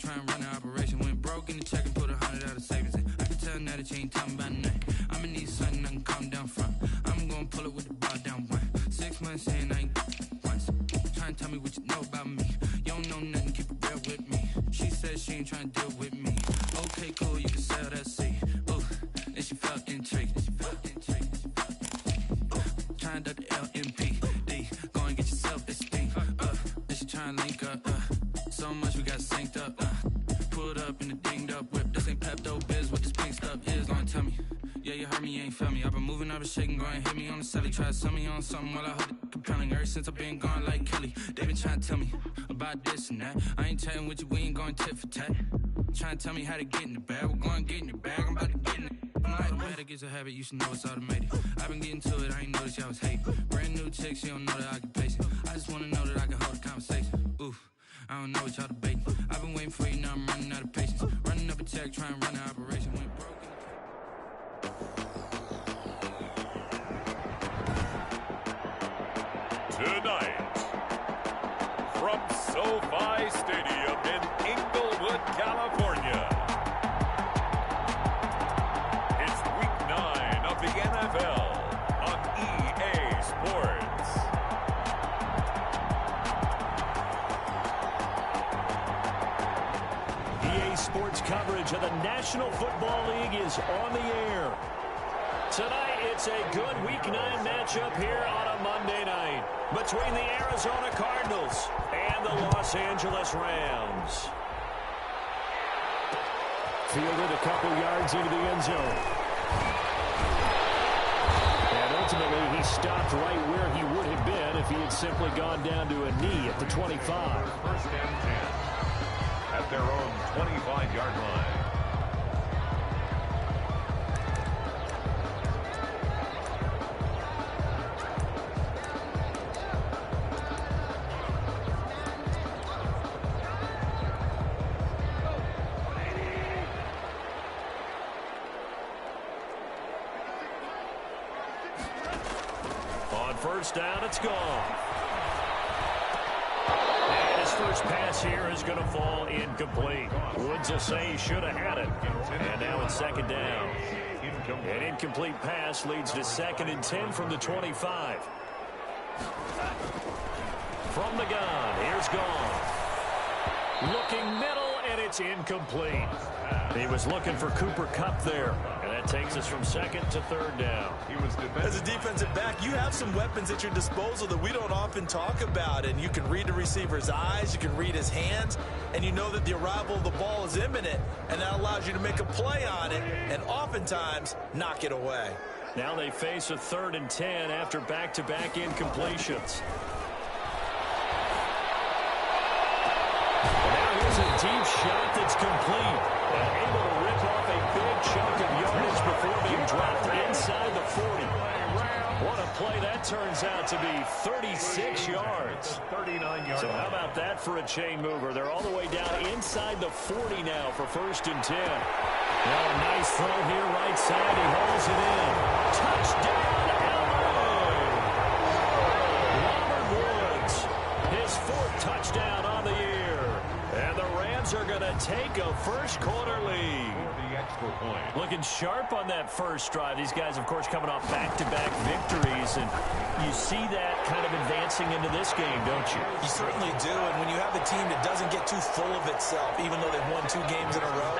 try and run the operation. Went broke in the check and put 100 out of savings in. I can tell now that you ain't talking about nothing. I'ma need something I can calm down from. I'm gonna pull it with the ball down one. 6 months in, I ain't once. Try and tell me what you know about me. You don't know nothing, keep it real with me. She said she ain't trying to deal with me. Okay, cool, you can sell that seed. Ooh, and she felt intrigued. Trying to the LMPD. Go and get your self-esteem. And she trying to link up. So much we got synced up. Pulled up in the dinged up whip. This ain't Pepto-Biz, what this pink stuff is. Gonna tell me. Yeah, you heard me, you ain't felt me. I've been moving, I've been shaking, go and hit me on the celly. Try to sell me on something while I hold it compelling. Ever since I've been gone like Kelly, they been trying to tell me about this and that. I ain't chatting with you, we ain't going tit for tat. Trying to tell me how to get in the bag. We're going to get in your bag, I'm about to get in it. I'm like, automatic is a habit, you should know it's automated. I've been getting to it, I ain't noticed y'all was hating. Brand new chick, she don't know that I can pace it. I just wanna know that I can hold a conversation. Ooh, I don't know what y'all debating. I've been waiting for you, now I'm running out of patience. Running up a check, trying to run an operation. Went broke. Tonight, from SoFi Stadium in Inglewood, California, it's Week 9 of the NFL on EA Sports. EA Sports coverage of the National Football League is on the air. Tonight, it's a good Week 9 matchup here on a Monday night between the Arizona Cardinals and the Los Angeles Rams. Fielded a couple yards into the end zone. And ultimately, he stopped right where he would have been if he had simply gone down to a knee at the 25. First and 10 at their own 25-yard line. First down, it's gone. And his first pass here is going to fall incomplete. Woods will say he should have had it. And now it's second down. An incomplete pass leads to 2nd and 10 from the 25. From the gun, here's Gone. Looking middle, and it's incomplete. He was looking for Cooper Kupp there. And that takes us from 2nd to 3rd down. As a defensive back, you have some weapons at your disposal that we don't often talk about. And you can read the receiver's eyes, you can read his hands, and you know that the arrival of the ball is imminent. And that allows you to make a play on it and oftentimes knock it away. Now they face a 3rd and 10 after back-to-back incompletions. And now here's a deep shot that's complete. And able to rip off a big chunk of yardage before being dropped inside the 40. What a play that turns out to be, 36 yards. 39 yards. So how about that for a chain mover? They're all the way down inside the 40 now for 1st and 10. Now a nice throw here right side. He hauls it in. Touchdown, LA! Robert Woods, his 4th touchdown on the year. And the Rams are going to take a first-quarter lead. Looking sharp on that first drive. These guys, of course, coming off back-to-back victories, and you see that kind of advancing into this game, don't you? You certainly do, and when you have a team that doesn't get too full of itself, even though they've won 2 games in a row,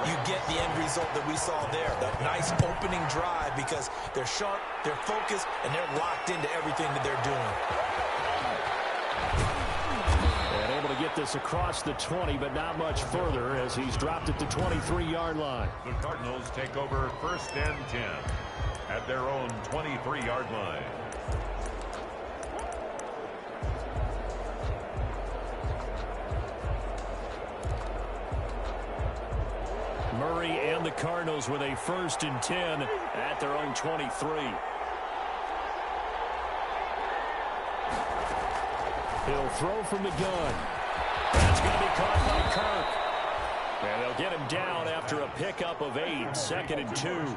you get the end result that we saw there, that nice opening drive, because they're sharp, they're focused, and they're locked into everything that they're doing. Able to get this across the 20, but not much further as he's dropped at the 23-yard line. The Cardinals take over 1st and 10 at their own 23-yard line. Murray and the Cardinals with a 1st and 10 at their own 23. He'll throw from the gun. That's going to be caught by Kirk. And they'll get him down after a pickup of 8, 2nd and 2.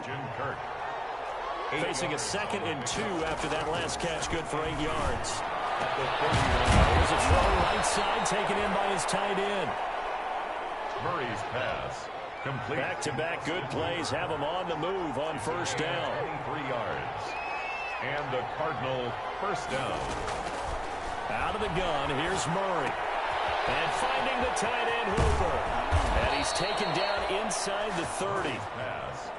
Facing a 2nd and 2 after that last catch, good for 8 yards. Here's a throw right side, taken in by his tight end. Murray's pass. Complete. Back-to-back good plays have him on the move on first down. 23 yards. And the Cardinal first down. Out of the gun, here's Murray. And finding the tight end Hooper. And he's taken down inside the 30. Pass.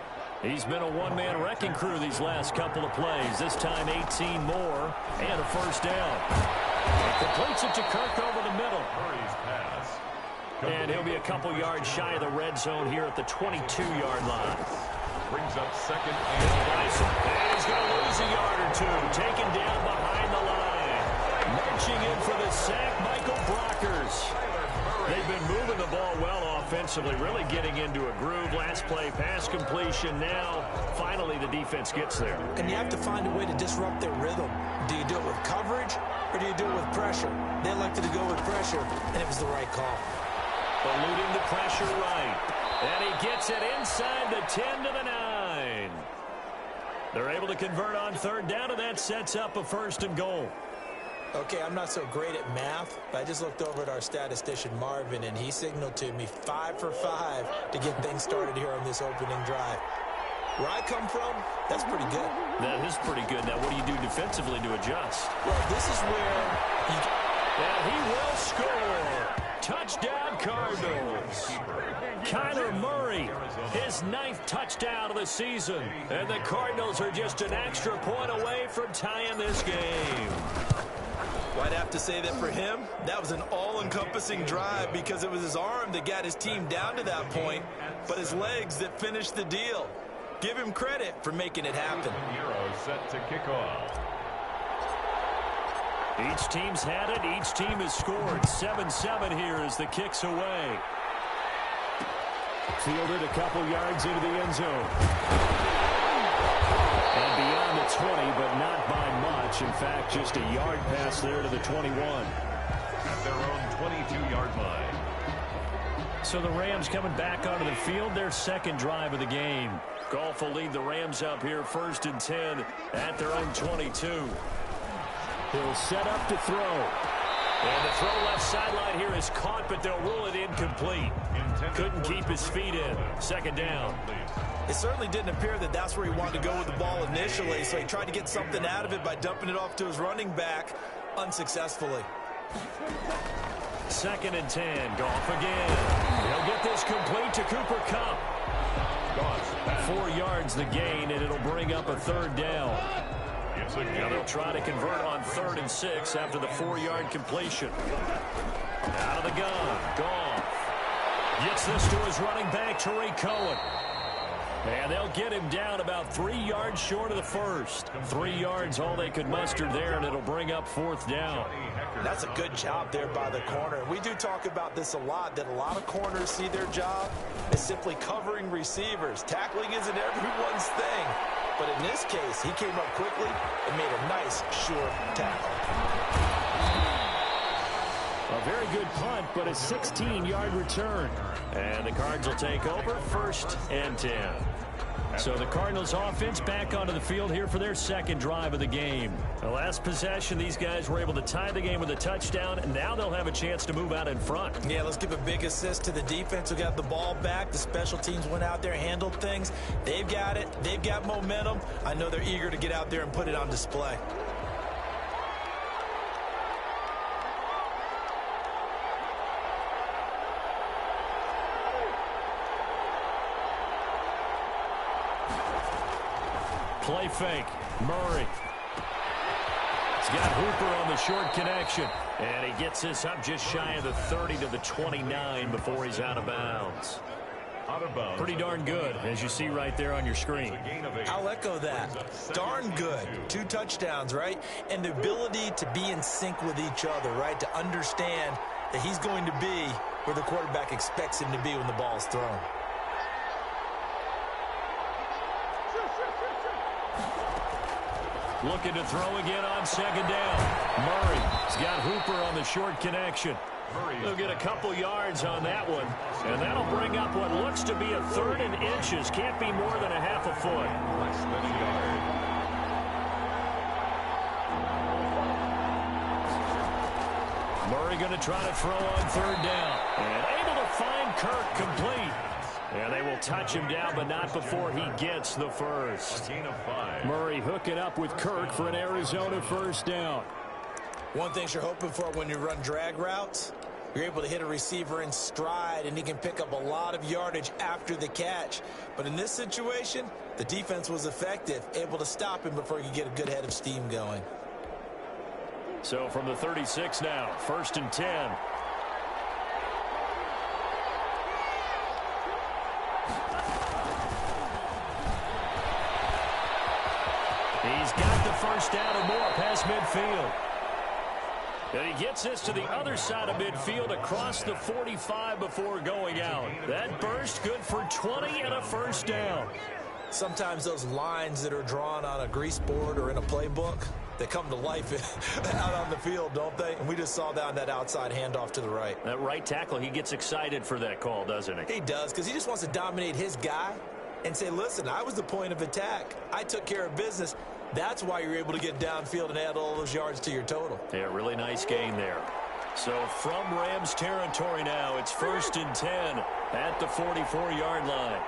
He's been a one-man wrecking crew these last couple of plays. This time 18 more and a first down. Completes it to Kirk over the middle. Murray's pass. And he'll be a couple yards shy of the red zone here at the 22-yard line. Brings up second and And he's going to lose a yard or two. Taken down behind the line. Marching in for the sack, Michael Brockers. They've been moving the ball well offensively, really getting into a groove. Last play, pass completion. Now, finally, the defense gets there. And you have to find a way to disrupt their rhythm. Do you do it with coverage or do you do it with pressure? They elected to go with pressure, and it was the right call. Eluding the pressure right. And he gets it inside the 10 to the 9. They're able to convert on third down, and that sets up a first and goal. Okay, I'm not so great at math, but I just looked over at our statistician, Marvin, and he signaled to me 5 for 5 to get things started here on this opening drive. Where I come from, that's pretty good. That is pretty good. Now, what do you do defensively to adjust? Well, this is where you... And he will score. Touchdown, Cardinals. Kyler Murray, his 9th touchdown of the season. And the Cardinals are just an extra point away from tying this game. Well, I'd have to say that for him, that was an all-encompassing drive because it was his arm that got his team down to that point, but his legs that finished the deal. Give him credit for making it happen. Euro set to kick off. Each team's had it. Each team has scored. 7-7 here as the kick's away. Fielded a couple yards into the end zone. And beyond the 20, but not by much. In fact, just a yard pass there to the 21. At their own 22-yard line. So the Rams coming back onto the field, their second drive of the game. Goff will lead the Rams up here first and 10 at their own 22. He'll set up to throw. And the throw left sideline here is caught, but they'll rule it incomplete. Couldn't keep his feet in. Second down. It certainly didn't appear that that's where he wanted to go with the ball initially, so he tried to get something out of it by dumping it off to his running back unsuccessfully. Second and 10. Goff again. He'll get this complete to Cooper Kupp. 4 yards the gain, and it'll bring up a third down. Now they'll try to convert on 3rd and 6 after the 4-yard completion. Out of the gun. Goff gets this to his running back, Tariq Cohen. And they'll get him down about 3 yards short of the first. 3 yards all they could muster there, and it'll bring up 4th down. That's a good job there by the corner. We do talk about this a lot, that a lot of corners see their job as simply covering receivers. Tackling isn't everyone's thing. But in this case, he came up quickly and made a nice, sure tackle. A very good punt, but a 16-yard return. And the Cards will take over 1st and 10. So the Cardinals offense back onto the field here for their second drive of the game. The last possession, these guys were able to tie the game with a touchdown, and now they'll have a chance to move out in front. Yeah, let's give a big assist to the defense who got the ball back. The special teams went out there, handled things. They've got it. They've got momentum. I know they're eager to get out there and put it on display. Play fake. Murray. He's got Hooper on the short connection. And he gets this up just shy of the 30 to the 29 before he's out of bounds. Out of bounds. Pretty darn good, as you see right there on your screen. I'll echo that. Darn good. 2 touchdowns, right? And the ability to be in sync with each other, right? To understand that he's going to be where the quarterback expects him to be when the ball is thrown. Looking to throw again on second down. Murray's got Hooper on the short connection. They'll get a couple yards on that one. And that'll bring up what looks to be a 3rd and inches. Can't be more than a half a foot. Less than a yard. Murray going to try to throw on 3rd down. And able to find Kirk complete. And they will touch him down, but not before he gets the first. Murray hooking up with Kirk for an Arizona first down. One thing you're hoping for when you run drag routes, you're able to hit a receiver in stride, and he can pick up a lot of yardage after the catch. But in this situation, the defense was effective, able to stop him before he could get a good head of steam going. So from the 36 now, 1st and 10. He's got the first down or more past midfield. And he gets this to the other side of midfield across the 45 before going out. That burst good for 20 and a first down. Sometimes those lines that are drawn on a grease board or in a playbook, they come to life out on the field, don't they? And we just saw down that outside handoff to the right. That right tackle, he gets excited for that call, doesn't he? He does, because he just wants to dominate his guy and say, listen, I was the point of attack. I took care of business. That's why you're able to get downfield and add all those yards to your total. Yeah, really nice gain there. So from Rams territory now, it's 1st and 10 at the 44-yard line.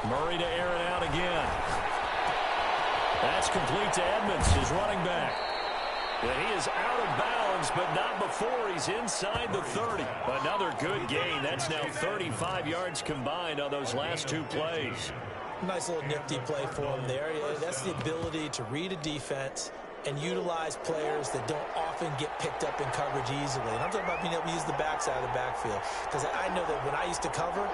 Murray to air it out again. That's complete to Edmonds, his running back. And he is out of bounds, but not before he's inside the 30. Another good gain. That's now 35 yards combined on those last two plays. Nice little nifty play for him there. That's the ability to read a defense and utilize players that don't often get picked up in coverage easily. And I'm talking about being able to use the backside of the backfield. Because I know that when I used to cover,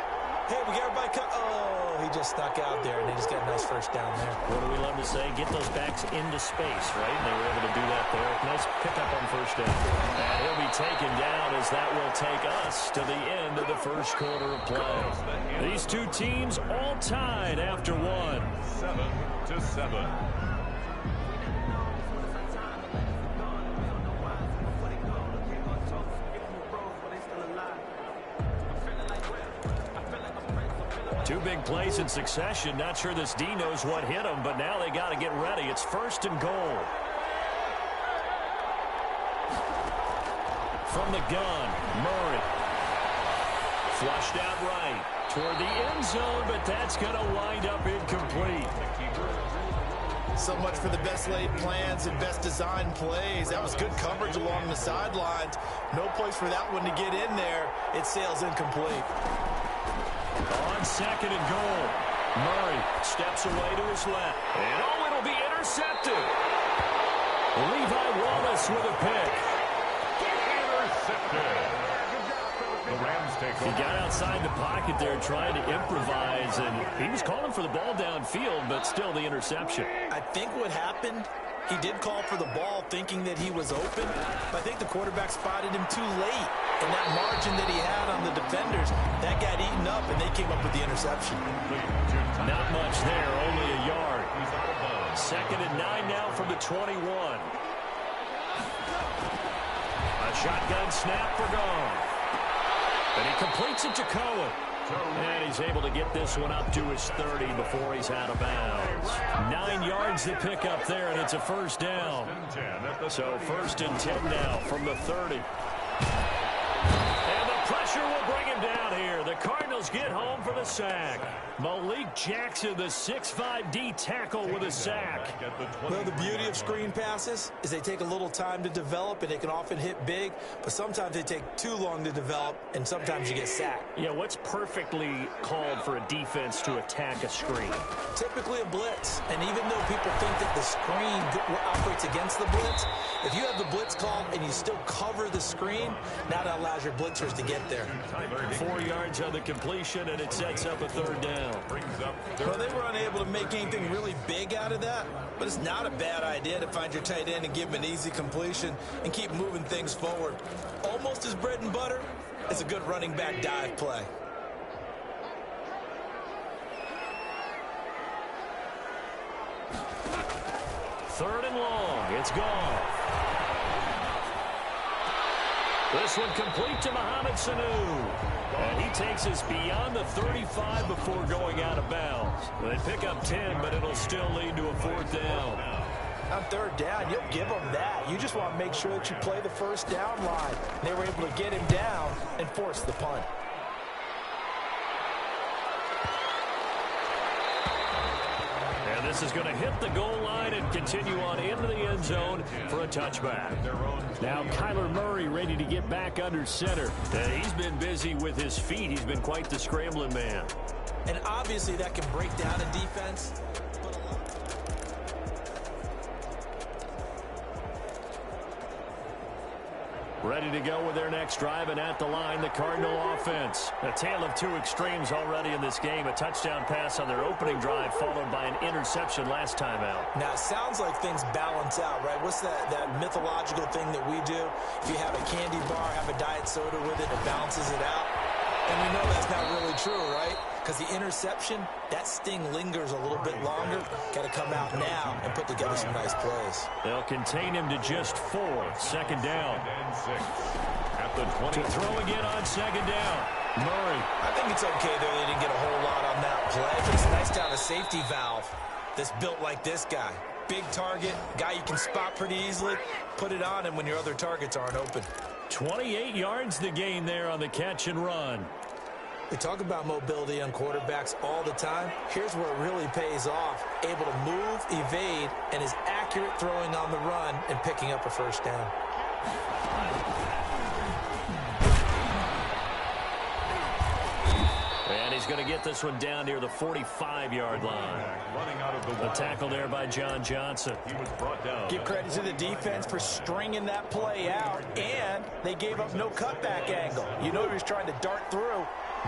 hey, we got everybody cut. Oh, he just stuck out there, and they just got a nice first down there. What do we love to say? Get those backs into space, right? And they were able to do that there. Nice pickup on first down. And he'll be taken down as that will take us to the end of the first quarter of play. These two teams all tied after one. 7-7. Two big plays in succession. Not sure this D knows what hit him, but now they got to get ready. It's 1st and goal. From the gun, Murray. Flushed out right toward the end zone, but that's going to wind up incomplete. So much for the best laid plans and best designed plays. That was good coverage along the sidelines. No place for that one to get in there. It sails incomplete. On 2nd and goal, Murray steps away to his left. And oh, it'll be intercepted. Levi Wallace with a pick. Intercepted. The Rams take over. He got outside the pocket there trying to improvise, and he was calling for the ball downfield, but still the interception. I think what happened, he did call for the ball thinking that he was open, but I think the quarterback spotted him too late. And that margin that he had on the defenders, that got eaten up, and they came up with the interception. Not much there, only a yard. 2nd and 9 now from the 21. A shotgun snap for Gone. And he completes it to Cohen. And he's able to get this one up to his 30 before he's out of bounds. 9 yards to pick up there, and it's a first down. So 1st and 10 now from the 30. And the pressure will bring him down here. The Cardinals get home for the sack. Malik Jackson, the 6'5" D tackle with a sack. Well, the beauty of screen passes is they take a little time to develop, and they can often hit big, but sometimes they take too long to develop, and sometimes you get sacked. Yeah, what's perfectly called for a defense to attack a screen? Typically a blitz, and even though people think that the screen operates against the blitz, if you have the blitz called and you still cover the screen, now that allows your blitzers to get there. 4 yards on the completion, and it sets up a 3rd down. Well, they were unable to make anything really big out of that, but it's not a bad idea to find your tight end and give him an easy completion and keep moving things forward. Almost as bread and butter, it's a good running back dive play. Third and long. It's gone. This one complete to Mohamed Sanu. And he takes us beyond the 35 before going out of bounds. They pick up 10, but it'll still lead to a 4th down. On third down, you'll give them that. You just want to make sure that you play the first down line. They were able to get him down and force the punt. And this is going to hit the goal line and continue on into the end zone for a touchback. Now Kyler Murray ready to get back under center. He's been busy with his feet. He's been quite the scrambling man. And obviously that can break down a defense. Ready to go with their next drive, and at the line, the Cardinal offense. A tale of two extremes already in this game. A touchdown pass on their opening drive, followed by an interception last time out. Now, it sounds like things balance out, right? What's that mythological thing that we do? If you have a candy bar, have a diet soda with it, it balances it out. And we know that's not really true, right? Because the interception, that sting lingers a little bit longer. Got to come out now and put together some nice plays. They'll contain him to just 4. Second down. At the 20. To throw again on second down. Murray. I think it's okay there. They didn't get a whole lot on that play, but it's nice to have a safety valve that's built like this guy. Big target, guy you can spot pretty easily. Put it on him when your other targets aren't open. 28 yards the gain there on the catch and run. We talk about mobility on quarterbacks all the time. Here's where it really pays off. Able to move, evade, and is accurate throwing on the run and picking up a first down. And he's going to get this one down near the 45-yard line. The tackle there by John Johnson. He was brought down. Give credit to the defense for stringing that play out, and they gave up no cutback angle. You know he was trying to dart through.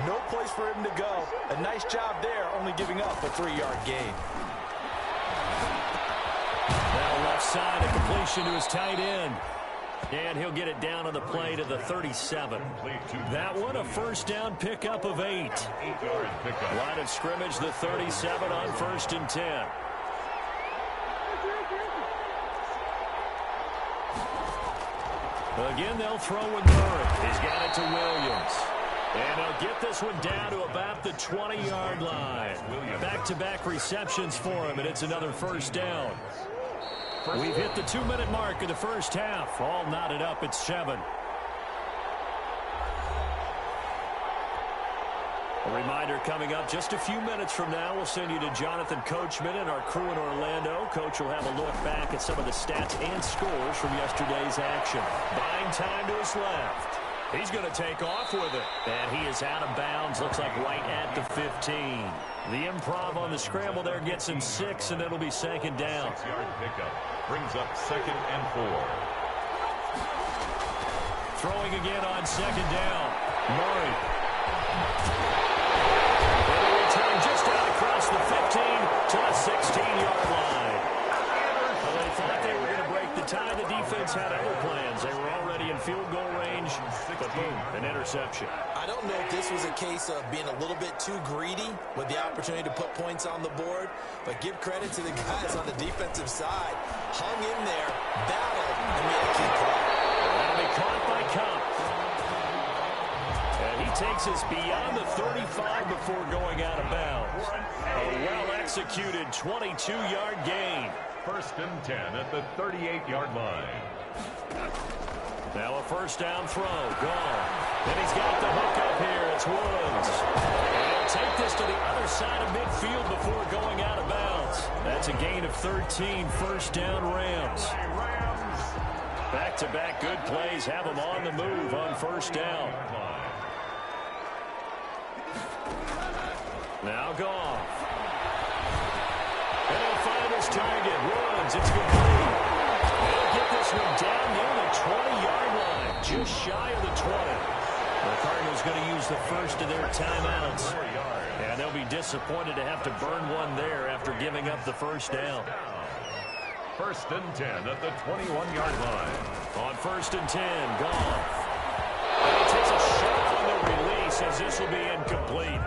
No place for him to go. A nice job there, only giving up a 3-yard gain. Now left side, a completion to his tight end. And he'll get it down on the play to the 37. That one, a first down pickup of 8. 8-yard pickup. Line of scrimmage, the 37 on 1st and 10. Again, they'll throw with Murray. He's got it to Williams. And he'll get this one down to about the 20-yard line. Back-to-back receptions for him, and it's another first down. We've hit the 2-minute mark of the first half. All knotted up at 7. A reminder coming up just a few minutes from now. We'll send you to Jonathan Coachman and our crew in Orlando. Coach will have a look back at some of the stats and scores from yesterday's action. Buying time to his left. He's going to take off with it. And he is out of bounds. Looks like right at the 15. The improv on the scramble there gets him 6, and it'll be second down. 6-yard pickup brings up 2nd and 4. Throwing again on second down. Murray. And a return just out across the 15 to the 16-yard line. Well, they thought they were going to break the tie. The defense had other plans. They were already in field goal range, but boom, an interception. I don't know if this was a case of being a little bit too greedy with the opportunity to put points on the board, but give credit to the guys on the defensive side. Hung in there, battled, and made a key play. That'll be caught by Cup. And he takes us beyond the 35 before going out of bounds. A well-executed 22-yard gain. 1st and 10 at the 38-yard line. Now a first down throw. Gone. Then he's got the hook up here. It's Woods. And he'll take this to the other side of midfield before going out of bounds. That's a gain of 13. First down Rams. Back-to-back good plays have them on the move on first down. Now Goff. And he'll find his target. Woods. It's complete. They'll get this one down near the 20-yard line. Just shy of the 20. The Cardinals going to use the first of their timeouts. And they'll be disappointed to have to burn one there after giving up the first down. 1st and 10 at the 21-yard line. On 1st and 10, Goff. And he takes a shot on the release as this will be incomplete.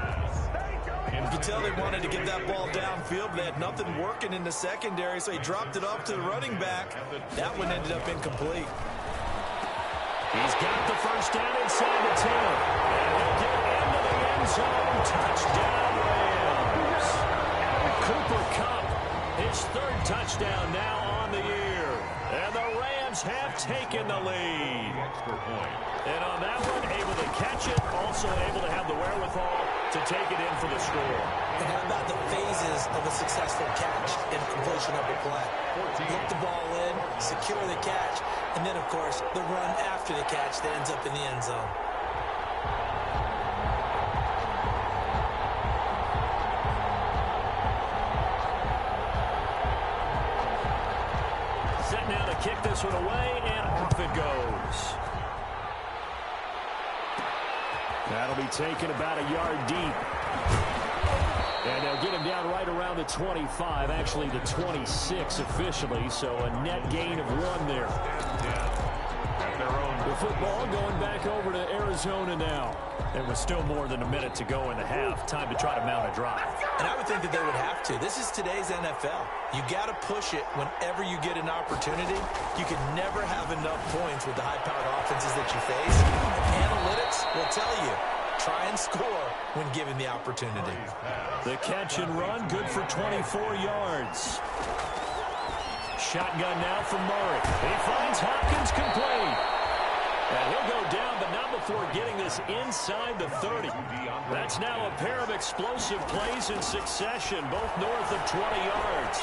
You can tell they wanted to get that ball downfield, but they had nothing working in the secondary, so he dropped it off to the running back. That one ended up incomplete. He's got the first down inside the 10. And he'll get into the end zone. Touchdown, Rams. Cooper Kupp, his 3rd touchdown now on the year. the lead. And on that one, able to catch it, also able to have the wherewithal to take it in for the score. And how about the phases of a successful catch and completion of a play? Look the ball in, secure the catch, and then, of course, the run after the catch that ends up in the end zone. Set now to kick this one away, and off it goes. That'll be taken about a yard deep. And they'll get him down right around the 25, actually the 26 officially, so a net gain of 1 there. The football going back over to Arizona now. And with still more than a minute to go in the half, time to try to mount a drive. And I would think that they would have to. This is today's NFL. You got to push it whenever you get an opportunity. You can never have enough points with the high-powered offenses that you face. Analytics will tell you, try and score when given the opportunity. The catch and run, good for 24 yards. Shotgun now from Murray. He finds Hopkins complete. And he'll go down, but not before getting this inside the 30. That's now a pair of explosive plays in succession, both north of 20 yards.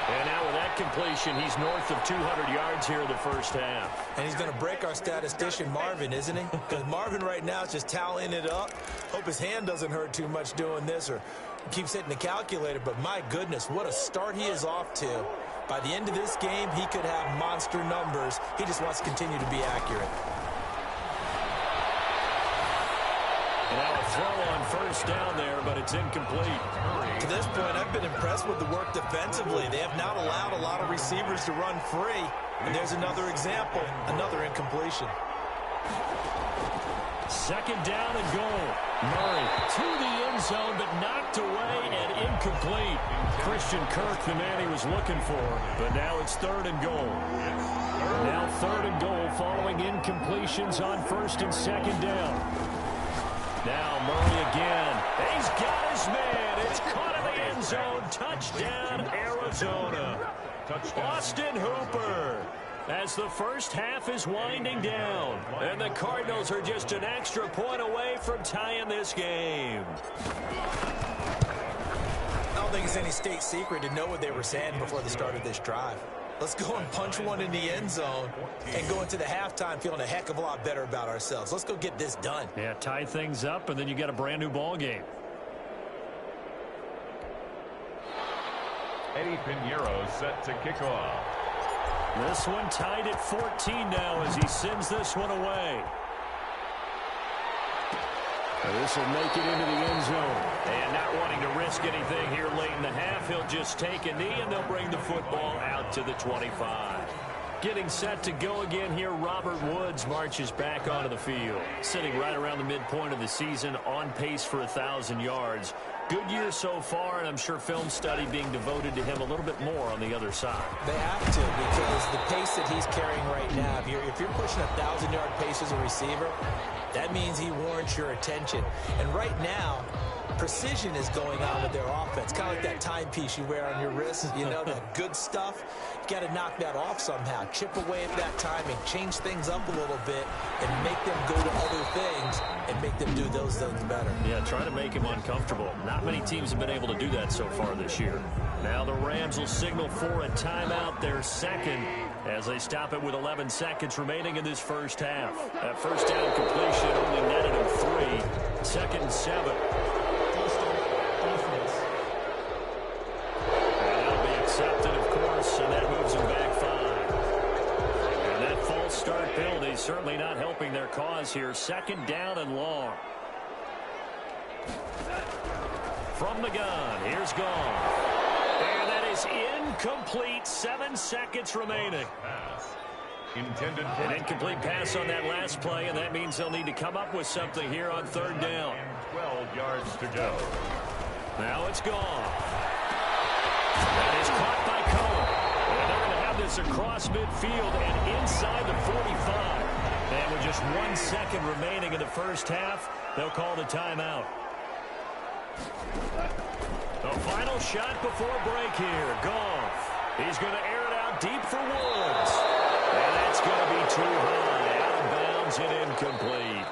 And now with that completion, he's north of 200 yards here in the first half. And he's going to break our statistician Marvin, isn't he? Because Marvin right now is just tallying it up. Hope his hand doesn't hurt too much doing this or keeps hitting the calculator. But my goodness, what a start he is off to. By the end of this game, he could have monster numbers. He just wants to continue to be accurate. And now a throw on first down there, but it's incomplete. To this point, I've been impressed with the work defensively. They have not allowed a lot of receivers to run free. And there's another example, another incompletion. Second down and goal. Murray to the end zone, but knocked away and incomplete. Christian Kirk, the man he was looking for, but now it's third and goal. Now third and goal following incompletions on first and second down. Now Murray again. He's got his man. It's caught in the end zone. Touchdown, Arizona. Austin Hooper. As the first half is winding down. And the Cardinals are just an extra point away from tying this game. I don't think it's any state secret to know what they were saying before the start of this drive. Let's go and punch one in the end zone and go into the halftime feeling a heck of a lot better about ourselves. Let's go get this done. Yeah, tie things up, and then you get a brand new ball game. Eddie Pinheiro set to kick off. This one tied at 14 now as he sends this one away. This will make it into the end zone. And not wanting to risk anything here late in the half, he'll just take a knee and they'll bring the football out to the 25. Getting set to go again here, Robert Woods marches back onto the field. Sitting right around the midpoint of the season, on pace for 1,000 yards. Good year so far, and I'm sure film study being devoted to him a little bit more on the other side. They have to, because the pace that he's carrying right now, if you're pushing a 1,000-yard pace as a receiver, that means he warrants your attention. And right now, precision is going on with their offense. Kind of like that timepiece you wear on your wrist, you know, that good stuff. You got to knock that off somehow. Chip away at that timing, change things up a little bit, and make them go to other things and make them do those things better. Yeah, try to make him uncomfortable. Not many teams have been able to do that so far this year. Now the Rams will signal for a timeout, their second, as they stop it with 11 seconds remaining in this first half. That first down completion only netted him 3. Second and 7. Accepted, of course, and that moves them back 5. And that false start penalty certainly not helping their cause here. Second down and long. From the gun, here's Goff. And that is incomplete. 7 seconds remaining. Intended for an incomplete pass on that last play, and that means they'll need to come up with something here on third down. 12 yards to go. Now it's Goff. That is caught by Cohen. And they're going to have this across midfield and inside the 45. And with just 1 second remaining in the first half, they'll call the timeout. The final shot before break here. Goff. He's going to air it out deep for Woods. And that That's going to be too high. Out of bounds and incomplete.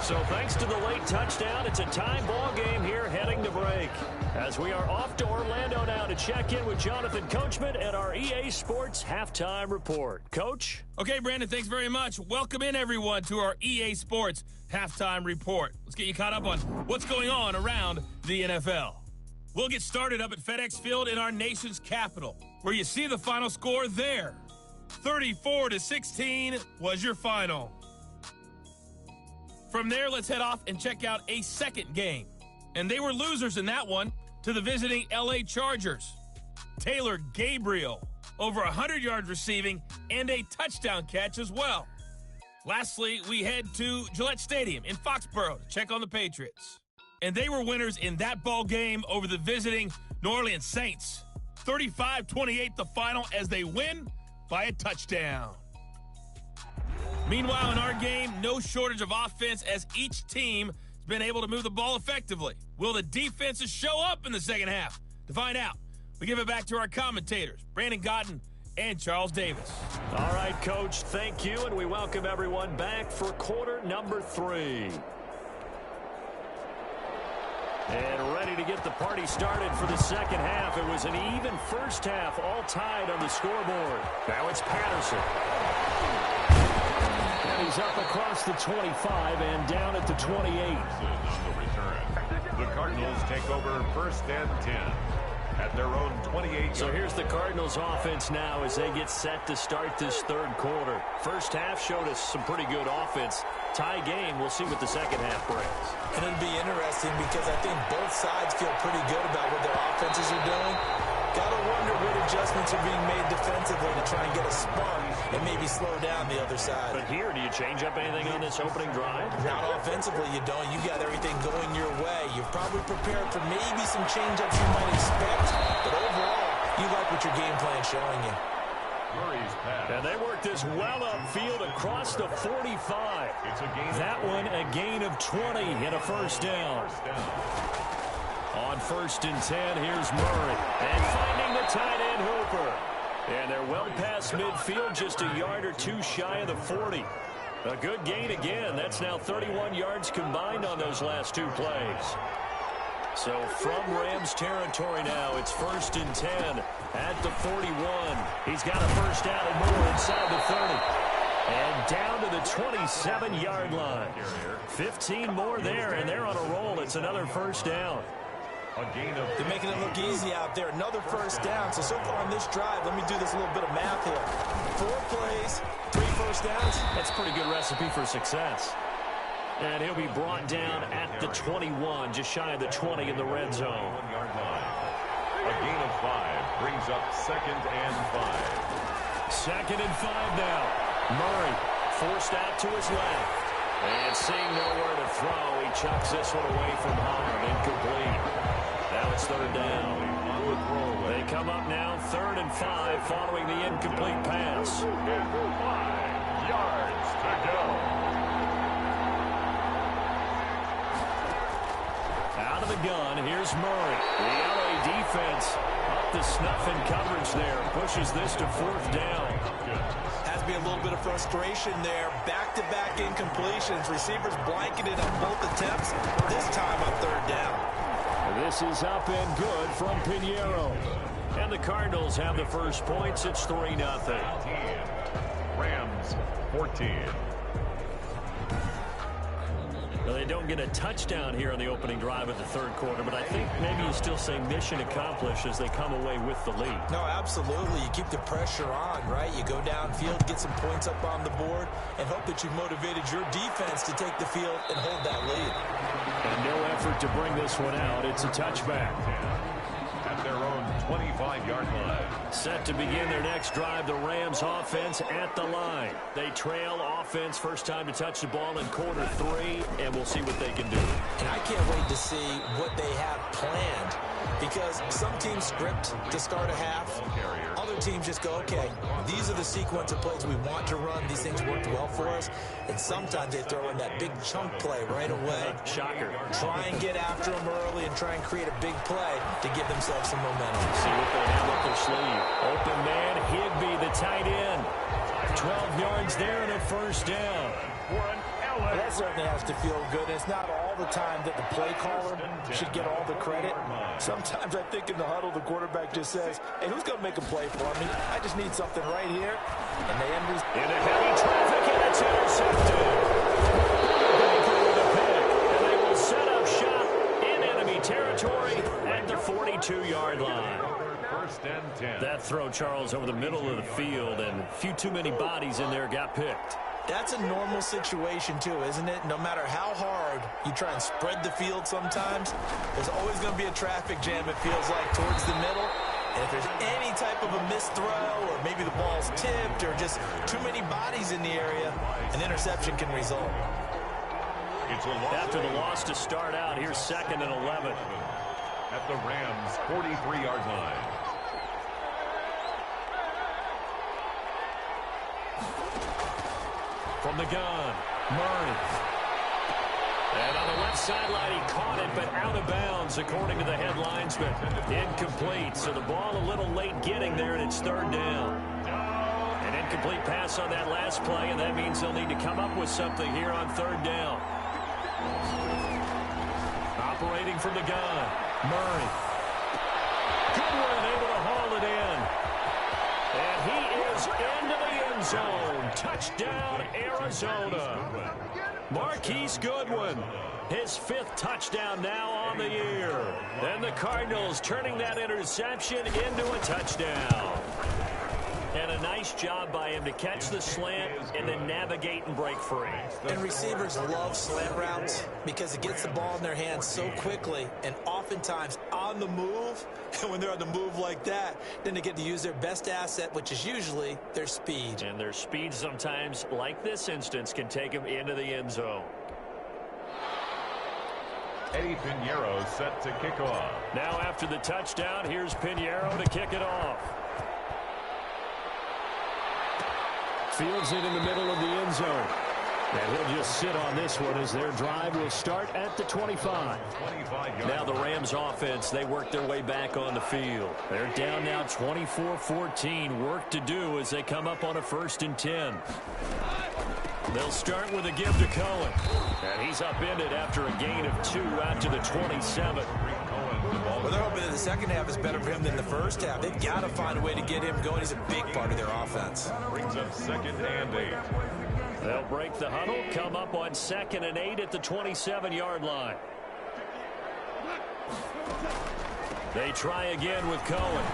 So thanks to the late touchdown, it's a tie ball game here heading to break. As we are off to Orlando now to check in with Jonathan Coachman and our EA Sports Halftime Report. Coach? Okay, Brandon, thanks very much. Welcome in, everyone, to our EA Sports Halftime Report. Let's get you caught up on what's going on around the NFL. We'll get started up at FedEx Field in our nation's capital, where you see the final score there. 34-16 was your final. From there, let's head off and check out a second game. And they were losers in that one to the visiting LA Chargers. Taylor Gabriel, over 100 yards receiving and a touchdown catch as well. Lastly, we head to Gillette Stadium in Foxborough to check on the Patriots. And they were winners in that ball game over the visiting New Orleans Saints. 35-28 the final as they win by a touchdown. Meanwhile, in our game, no shortage of offense as each team has been able to move the ball effectively. Will the defenses show up in the second half? To find out, we give it back to our commentators, Brandon Godden and Charles Davis. All right, Coach, thank you, and we welcome everyone back for quarter number 3. And ready to get the party started for the second half. It was an even first half, all tied on the scoreboard. Now it's Patterson. And he's up across the 25 and down at the 28. The Cardinals take over first and 10 at their own 28. So here's the Cardinals offense now as they get set to start this third quarter. First half showed us some pretty good offense. Tie game, we'll see what the second half brings. And it'll be interesting because I think both sides feel pretty good about what their offenses are doing. Gotta wonder what adjustments are being made defensively to try and get a spark and maybe slow down the other side. But here, do you change up anything on this opening drive? Not offensively, you don't. You got everything going your way. You're probably prepared for maybe some change-ups you might expect, but overall, you like what your game plan's showing you. And they work this well upfield across the 45. That one a gain of 20 and a first down. On first and 10, here's Murray. And finding the tight end Hooper. And they're well past midfield, just a yard or two shy of the 40. A good gain again. That's now 31 yards combined on those last two plays. So from Rams territory now, it's first and 10 at the 41. He's got a first down and more inside the 30. And down to the 27-yard line. 15 more there, and they're on a roll. It's another first down. They're making it look easy out there. Another first down. So far on this drive, let me do this little bit of math here. 4 plays, 3 first downs. That's a pretty good recipe for success. And he'll be brought down at the 21, just shy of the 20 in the red zone. A gain of 5 brings up second and 5. Second and 5 now. Murray forced out to his left. And seeing nowhere to throw, he chucks this one away from home. Incomplete. Now it's third down. They come up now, 3rd and 5, following the incomplete pass. 5 yards to go. Out of the gun, here's Murray. The LA defense up to snuff in coverage there. Pushes this to 4th down. Has to be a little bit of frustration there. Back-to-back incompletions. Receivers blanketed on both attempts, this time on 3rd down. This is up and good from Pinheiro. And the Cardinals have the first points. It's 3-0. Rams 14. Well, they don't get a touchdown here on the opening drive of the third quarter, but I think maybe you still say mission accomplished as they come away with the lead. No, absolutely. You keep the pressure on, right? You go downfield, get some points up on the board, and hope that you've motivated your defense to take the field and hold that lead. And no effort to bring this one out. It's a touchback. At their own 25-yard line. Set to begin their next drive, the Rams offense at the line. They trail offense, first time to touch the ball in quarter 3, and we'll see what they can do. And I can't wait to see what they have planned, because some teams script to start a half. Other teams just go, okay, these are the sequence of plays we want to run. These things worked well for us. And sometimes they throw in that big chunk play right away. Shocker. Try and get after them early and try and create a big play to give themselves some momentum. See what they have up their sleeve. Open man, Higbee, the tight end. 12 yards there and a first down. Well, that certainly has to feel good. It's not all the time that the play caller should get all the credit. Sometimes I think in the huddle, the quarterback just says, hey, who's going to make a play for me? I just need something right here. And they end this. In a heavy traffic, and it's intercepted. Baker with a pick. And they will set up shop in enemy territory at the 42-yard line. First and 10. That throw, Charles, over the middle of the field, and a few too many bodies in there got picked. That's a normal situation, too, isn't it? No matter how hard you try and spread the field sometimes, there's always going to be a traffic jam, it feels like, towards the middle. And if there's any type of a missed throw or maybe the ball's tipped or just too many bodies in the area, an interception can result. After the loss to start out, here's 2nd and 11. At the Rams' 43-yard line. From the gun, Murray. And on the left sideline, he caught it, but out of bounds, according to the head linesman. Incomplete, so the ball a little late getting there, and it's 3rd down. An incomplete pass on that last play, and that means they'll need to come up with something here on 3rd down. Operating from the gun, Murray. Goodwin able to haul it in. And he is into the end zone. Touchdown, Arizona. Marquise Goodwin, his 5th touchdown now on the year. And the Cardinals turning that interception into a touchdown. And a nice job by him to catch the slant and then navigate and break free. And receivers love slant routes because it gets the ball in their hands so quickly and oftentimes on the move. And when they're on the move like that, then they get to use their best asset, which is usually their speed. And their speed sometimes, like this instance, can take them into the end zone. Eddie Pinheiro set to kick off. Now after the touchdown, here's Pinheiro to kick it off. Fields it in the middle of the end zone. And he'll just sit on this one as their drive will start at the 25. Now the Rams offense, they work their way back on the field. They're down now 24-14. Work to do as they come up on a 1st and 10. They'll start with a give to Cohen. And he's upended after a gain of 2 out to the 27. Well, they're hoping that the second half is better for him than the first half. They've got to find a way to get him going. He's a big part of their offense. Brings up 2nd and 8. They'll break the huddle, come up on 2nd and 8 at the 27-yard line. They try again with Cohen.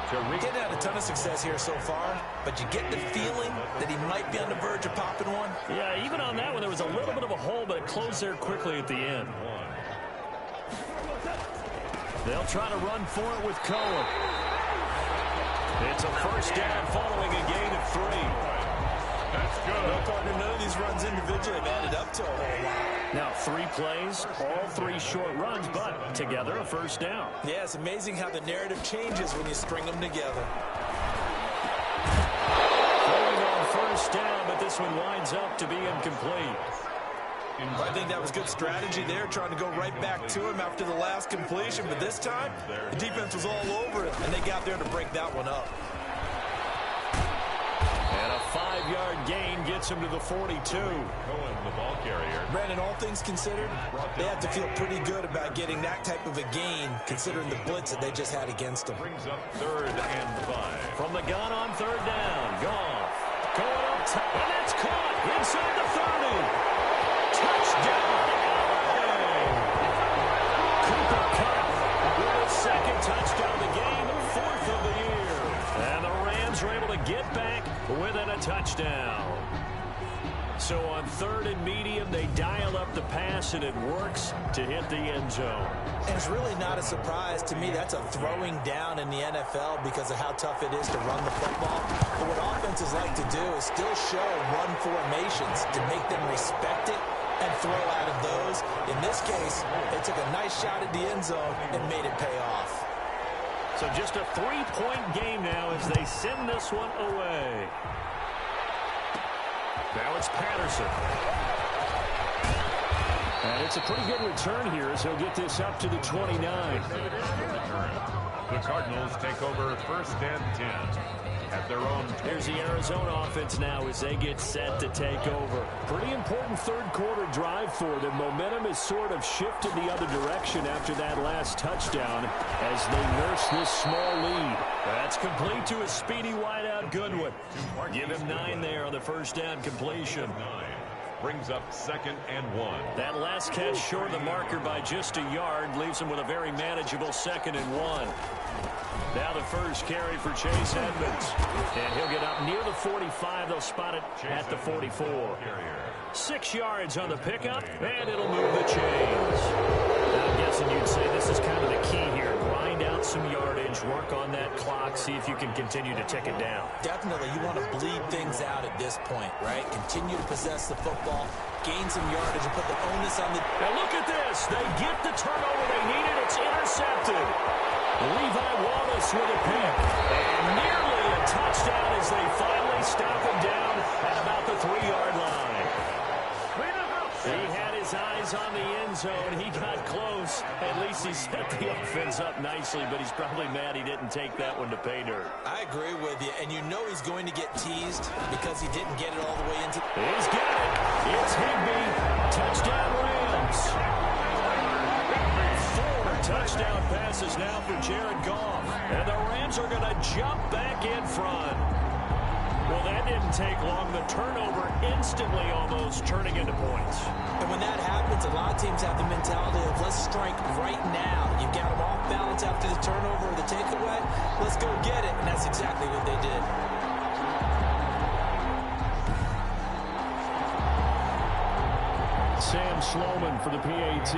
Getting had a ton of success here so far, but you get the feeling that he might be on the verge of popping one. Yeah, even on that one, there was a little bit of a hole, but it closed there quickly at the end. They'll try to run for it with Cohen. It's a first down following a gain of 3. That's good. No, partner, none of these runs individually have added up to a whole lot. Now 3 plays, all 3 short runs, but together a first down. Yeah, it's amazing how the narrative changes when you string them together. Going on first down, but this one winds up to be incomplete. I think that was good strategy there, trying to go right back to him after the last completion. But this time, the defense was all over it, and they got there to break that one up. And a 5-yard gain gets him to the 42. Cohen, the ball carrier. Brandon, all things considered, they have to feel pretty good about getting that type of a gain, considering the blitz that they just had against them. Brings up 3rd and 5. From the gun on 3rd down, Goff going up top, and that's caught inside the 30. Touchdown, LA. Cooper Kupp with his 2nd touchdown of the game, 4th of the year. And the Rams are able to get back within a touchdown. So on 3rd and medium, they dial up the pass, and it works to hit the end zone. And it's really not a surprise to me. That's a throwing down in the NFL because of how tough it is to run the football. But what offenses like to do is still show run formations to make them respect it and throw out of those. In this case, they took a nice shot at the end zone and made it pay off. So just a 3-point game now as they send this one away. Now it's Patterson. And it's a pretty good return here as he'll get this up to the 29. The Cardinals take over 1st and 10 at their own. Here's the Arizona offense now as they get set to take over. Pretty important third quarter drive for them. Momentum has sort of shifted the other direction after that last touchdown as they nurse this small lead. That's complete to a speedy wideout Goodwin. Give him 9 there on the first down completion. Brings up 2nd and 1. That last catch short of the marker by just a yard leaves him with a very manageable 2nd and 1. Now the first carry for Chase Edmonds. And he'll get up near the 45. They'll spot it at the 44. 6 yards on the pickup, and it'll move the chains. I'm guessing you'd say this is kind of the key here. Grind out some yardage, work on that clock, see if you can continue to tick it down. Definitely, you want to bleed things out at this point, right? Continue to possess the football, gain some yardage, and put the onus on the... Now look at this. They get the turnover they needed. It's intercepted. Levi Wallace with a pick. And nearly a touchdown as they finally stop him down at about the 3-yard line. He had his eyes on the end zone. He got close. At least he set the offense up nicely, but he's probably mad he didn't take that one to pay dirt. I agree with you, and you know he's going to get teased because he didn't get it all the way into... He's got it. It's Higbee. Touchdown Rams. 4 touchdown passes now for Jared Goff. And the Rams are going to jump back in front. Well, that didn't take long. The turnover instantly almost turning into points. And when that happens, a lot of teams have the mentality of let's strike right now. You've got them off balance after the turnover or the takeaway. Let's go get it. And that's exactly what they did. Sam Sloman for the PAT.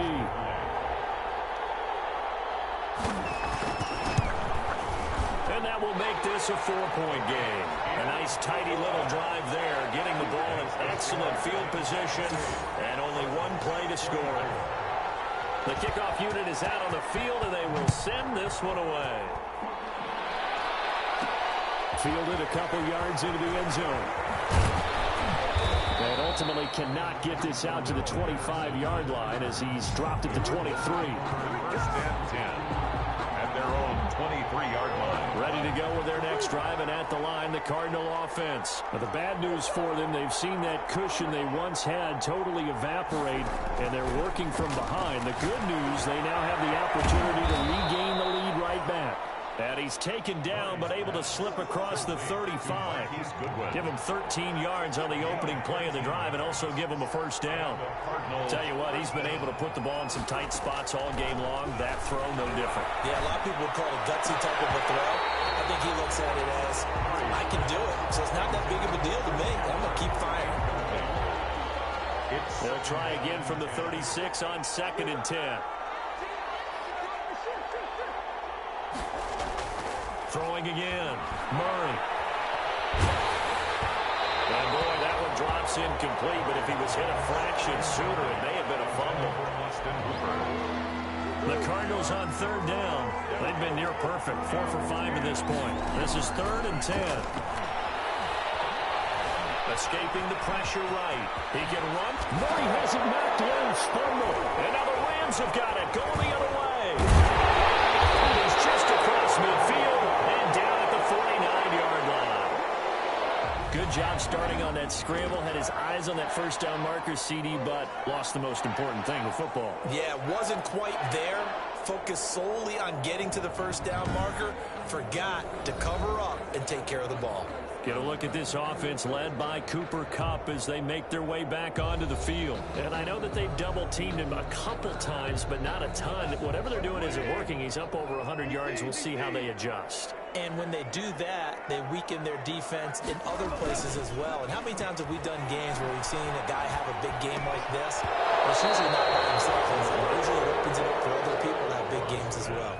And that will make this a 4-point game. A nice tidy little drive there, getting the ball in excellent field position, and only 1 play to score. The kickoff unit is out on the field, and they will send this one away. Fielded a couple yards into the end zone. And ultimately cannot get this out to the 25-yard line as he's dropped at the 23. 1st and 10 at their own 23-yard line. Ready to go with their next drive, and at the line, the Cardinal offense. But the bad news for them, they've seen that cushion they once had totally evaporate, and they're working from behind. The good news, they now have the opportunity to regain the lead right back. And he's taken down, but able to slip across the 35. Give him 13 yards on the opening play of the drive and also give him a first down. Tell you what, he's been able to put the ball in some tight spots all game long. That throw, no different. Yeah, a lot of people would call it a gutsy type of a throw. I think he looks at it as, I can do it. So it's not that big of a deal to me. I'm going to keep firing. They'll try again from the 36 on 2nd and 10. Throwing again. Murray. And boy, that one drops incomplete, but if he was hit a fraction sooner, it may have been a fumble. The Cardinals on 3rd down. They've been near perfect. 4 for 5 at this point. This is 3rd and 10. Escaping the pressure right. He can run. Murray has it knocked loose. Fumble. And now the Rams have got it. Going the other way. He's just across midfield. Down at the 49-yard line. Good job starting on that scramble. Had his eyes on that first down marker, CD, but lost the most important thing with football. Yeah, wasn't quite there. Focused solely on getting to the first down marker. Forgot to cover up and take care of the ball. Get a look at this offense led by Cooper Kupp as they make their way back onto the field. And I know that they've double-teamed him a couple times, but not a ton. Whatever they're doing isn't working. He's up over 100 yards. We'll see how they adjust. And when they do that, they weaken their defense in other places as well. And how many times have we done games where we've seen a guy have a big game like this? It's usually not by himself. Usually it opens it up for other people to have big games as well.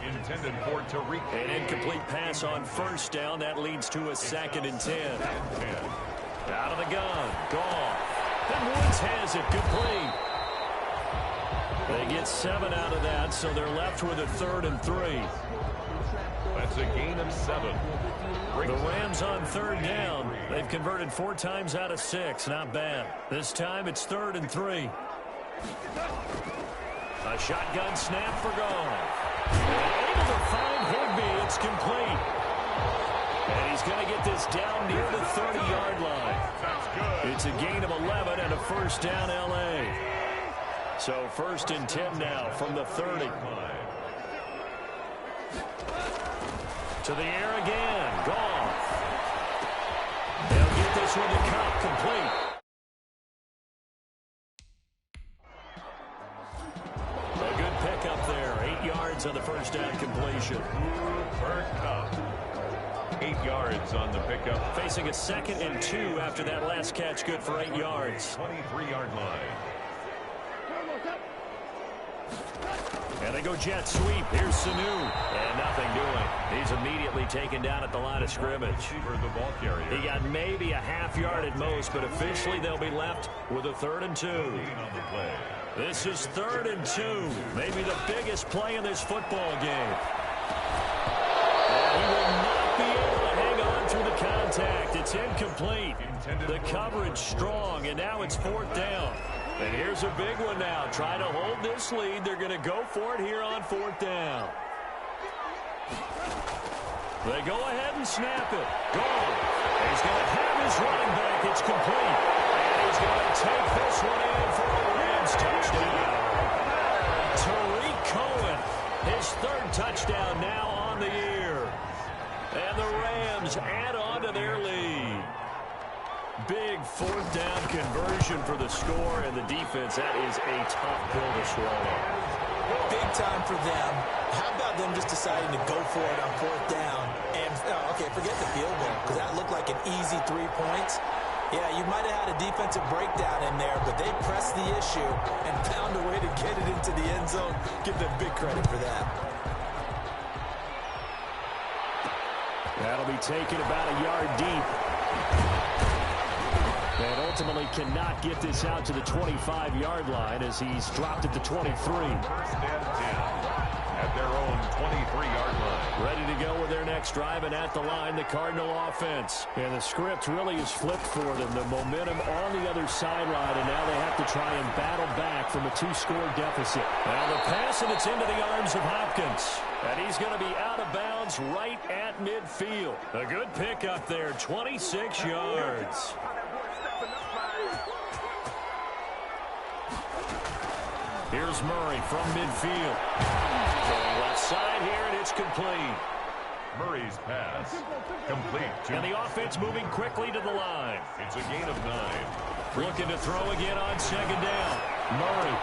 Intended for Tariq. An incomplete pass on first down. That leads to a 2nd and 10. Out of the gun. Goff. And Woods has it. Complete. They get 7 out of that, so they're left with a 3rd and 3. That's a gain of 7. The Rams on 3rd down. They've converted 4 times out of 6. Not bad. This time it's 3rd and 3. A shotgun snap for Goff. Able to find It's complete. And he's going to get this down near the 30-yard line. That's good. It's a gain of 11 and a first down, L.A. So 1st and 10 now from the 30. To the air again. Gone. They'll get this one to Cup, complete. A good pickup there. 8 yards on the first down completion. For Cup. 8 yards on the pickup. Facing a 2nd and 2 after that last catch. Good for 8 yards. 23-yard line. And they go jet sweep. Here's Sanu. And nothing doing. He's immediately taken down at the line of scrimmage. For the ball carrier. He got maybe a half yard at most, but officially they'll be left with a 3rd and 2. On the play. This is 3rd and 2. Maybe the biggest play in this football game. And he will not be able to hang on through the contact. It's incomplete. The coverage strong, and now it's 4th down. And here's a big one now. Try to hold this lead. They're going to go for it here on 4th down. They go ahead and snap it. Gone. He's going to have his running back. It's complete. And he's going to take this one in for a Rams touchdown. Tariq Cohen, his 3rd touchdown now on the year. And the Rams add on to their lead. Big 4th down conversion for the score, and the defense, that is a tough pill to swallow. Big time for them. How about them just deciding to go for it on 4th down? And, okay, forget the field goal, because that looked like an easy 3 points. Yeah, you might have had a defensive breakdown in there, but they pressed the issue and found a way to get it into the end zone. Give them big credit for that. That'll be taken about a yard deep. And ultimately cannot get this out to the 25-yard line as he's dropped at the 23. 1st and 10 at their own 23-yard line. Ready to go with their next drive, and at the line, the Cardinal offense. And the script really is flipped for them. The momentum on the other sideline, and now they have to try and battle back from a 2-score deficit. Now the pass, and it's into the arms of Hopkins. And he's going to be out of bounds right at midfield. A good pickup there, 26 yards. Here's Murray from midfield. Going left side here, and it's complete. Murray's pass. Complete. And the offense moving quickly to the line. It's a gain of 9. Looking to throw again on 2nd down. Murray.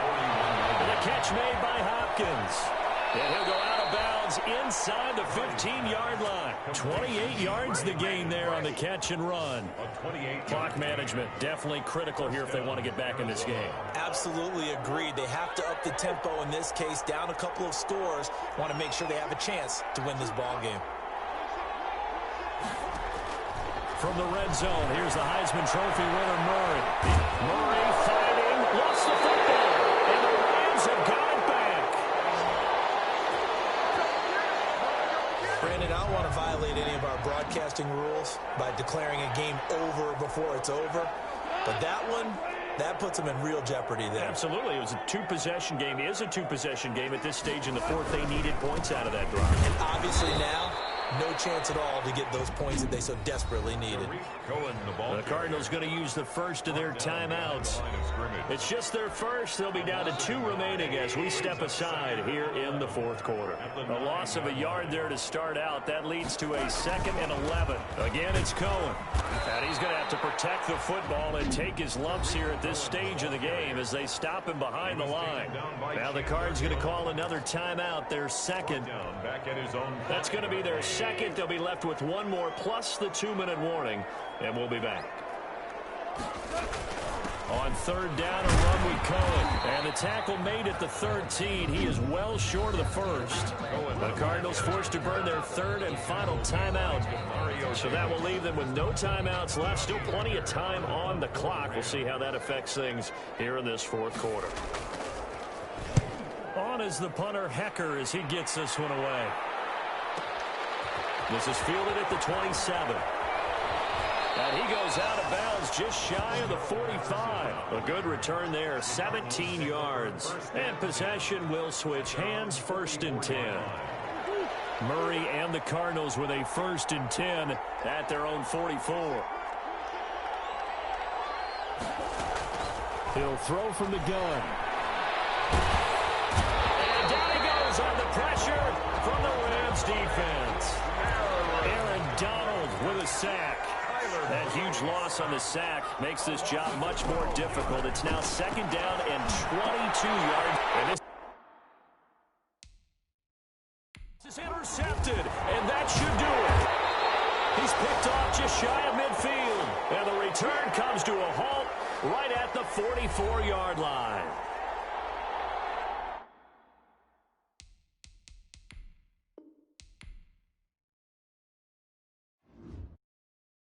And the catch made by Hopkins. And he'll go out of bounds inside the 15-yard line. 28 yards the gain there on the catch and run. Clock management definitely critical here if they want to get back in this game. Absolutely agreed. They have to up the tempo in this case, down a couple of scores. Want to make sure they have a chance to win this ball game. From the red zone, here's the Heisman Trophy winner, Murray. Murray fighting, lost the football, and the Rams have got it back. Brandon, I don't want to violate any of our broadcasting rules by declaring a game over before it's over, but that one, that puts them in real jeopardy there. Absolutely. It was a 2-possession game. It is a 2-possession game at this stage in the 4th. They needed points out of that drive. And obviously now, no chance at all to get those points that they so desperately needed. The Cardinals going to use the first of their timeouts. It's just their first. They'll be down to 2 remaining as we step aside here in the 4th quarter. A loss of a yard there to start out. That leads to a 2nd and 11. Again, it's Cohen. And he's going to have to protect the football and take his lumps here at this stage of the game as they stop him behind the line. Now the Cards going to call another timeout, their 2nd. That's going to be their 2nd. They'll be left with 1 more plus the 2-minute warning, and we'll be back. On 3rd down, a run with Cohen. And the tackle made at the 13. He is well short of the 1st. The Cardinals forced to burn their 3rd and final timeout. So that will leave them with no timeouts left. Still plenty of time on the clock. We'll see how that affects things here in this 4th quarter. On is the punter, Hecker, as he gets this one away. This is fielded at the 27. And he goes out of bounds just shy of the 45. A good return there, 17 yards. And possession will switch hands, 1st and 10. Murray and the Cardinals with a 1st and 10 at their own 44. He'll throw from the gun. And down he goes on the pressure from the Rams defense. Aaron Donald with a sack. That huge loss on the sack makes this job much more difficult. It's now 2nd down and 22 yards. And this is intercepted, and that should do it. He's picked off just shy of midfield, and the return comes to a halt right at the 44-yard line.